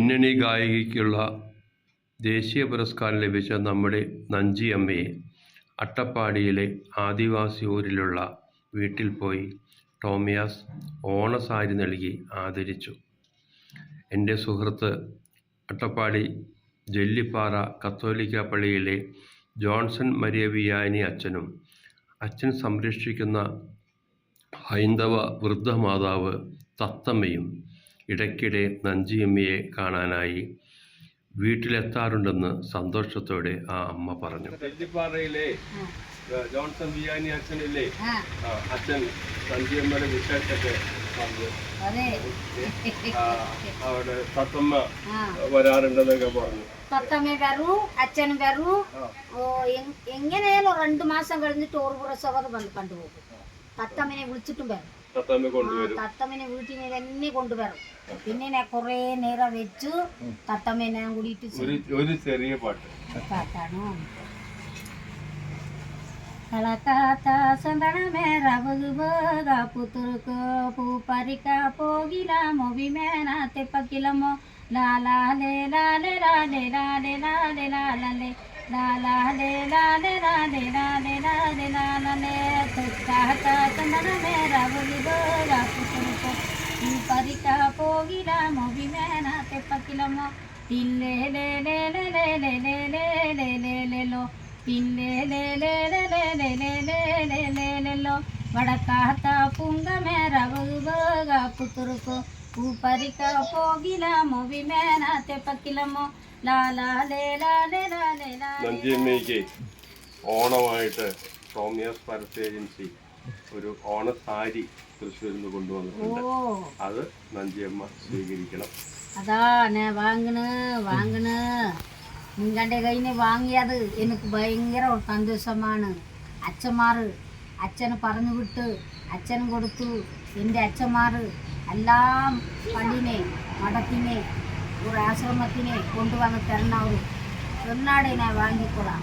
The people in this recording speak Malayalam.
പിന്നണി ഗായികയ്ക്കുള്ള ദേശീയ പുരസ്കാരം ലഭിച്ച നമ്മുടെ നഞ്ചിയമ്മയെ അട്ടപ്പാടിയിലെ ആദിവാസി ഊരിലുള്ള വീട്ടിൽ പോയി ടോമിയാസ് ഓണസാരി നൽകി ആദരിച്ചു. എൻ്റെ സുഹൃത്ത് അട്ടപ്പാടി ജെല്ലിപ്പാറ കത്തോലിക്ക പള്ളിയിലെ ജോൺസൺ മരിയ വിയാനി അച്ഛനും അച്ഛൻ സംരക്ഷിക്കുന്ന ഹൈന്ദവ വൃദ്ധമാതാവ് തത്തമ്മയും ഇടയ്ക്കിടെ നഞ്ചിയമ്മയെ കാണാനായി വീട്ടിലെത്താറുണ്ടെന്ന് സന്തോഷത്തോടെ ആ അമ്മ പറഞ്ഞു. ജെല്ലിപ്പാറയിലെ ജോൺസൺ വിയാനി അച്ഛനില്ലേ, അച്ഛൻ നഞ്ചിയമ്മയുടെ വിശേഷത്തെ അവിടെ തത്തമ്മ വരാറുണ്ടെന്നൊക്കെ പറഞ്ഞു. തത്തമ്മ വരും, അച്ഛനും വരും. എങ്ങനെയാലും 2 മാസം കഴിഞ്ഞിട്ട് ഒരു പ്രസവം വന്ന് കണ്ടുപോകും. തത്തമ്മനെ വിളിച്ചിട്ടും വരും. തത്തമ്മനെ വീട്ടിൽ തന്നെ കൊണ്ടുവരും. പിന്നെ ഞാൻ കൊറേ നേരം വെച്ചു തത്തമ്മനെ കൂടിയിട്ട് ഒരു ചെറിയ പാട്ടാണ്. കളക്കാത്ത സന്തന മേറവുക പുത്തുറുക്ക് പൂ പരിക്ക പോകില മൊവിമേന തെപ്പക്കിലമോ ലാലാലേ ലാലേ ലാലേ ലാലേ ലാലേ ലാലേ ലാലാലേ ലാലേ ലാലേ ലാലേ ലാലേ ലാലേ കളക്കാത്ത സന്തന മേറവുക പുത്തുറുക്ക് പൂ പരിക്ക പോകില മൊവിമേന തെപ്പക്കിലമോ തില്ലേ ലേ ലേ ലേ ലേ ലേ ലേ ലേ ലേ ലേ ലേ ലോ പിന്നേലോ വടക്കാത്ത പുങ്കമേറവുക പുത്തുറുക്കു പൂപ്പരിക്ക പോകില മൊവിമേന തെപ്പക്കിലമോ ലാലാലേ ലാലേ ലാലേ ലാലേ. നഞ്ചിയമ്മയ്ക്ക് ഓണമായിട്ട് ടോമിയാസ് പരസ്യ ഏജൻസി ഒരു ഓണസാരി തൃശ്ശൂരിൽ നിന്ന് കൊണ്ടുവന്നിട്ടുണ്ട്. അത് നഞ്ചിയമ്മ സ്വീകരിക്കണം. അതാ ഞാൻ വാങ്ങണ് നിങ്ങളുടെ കയ്യിൽ നിന്ന് വാങ്ങിയത് എനിക്ക് ഭയങ്കര സന്തോഷമാണ്. അച്ഛന് പറഞ്ഞു വിട്ട് അച്ഛനും കൊടുത്തു. എൻ്റെ അച്ഛന്മാർ എല്ലാം പള്ളിനെ മഠത്തിനെ ഒരു ആശ്രമത്തിനെ കൊണ്ടുവന്ന് തരണവർ. ഒന്നാടെ ഞാൻ വാങ്ങിക്കൊള്ളാം.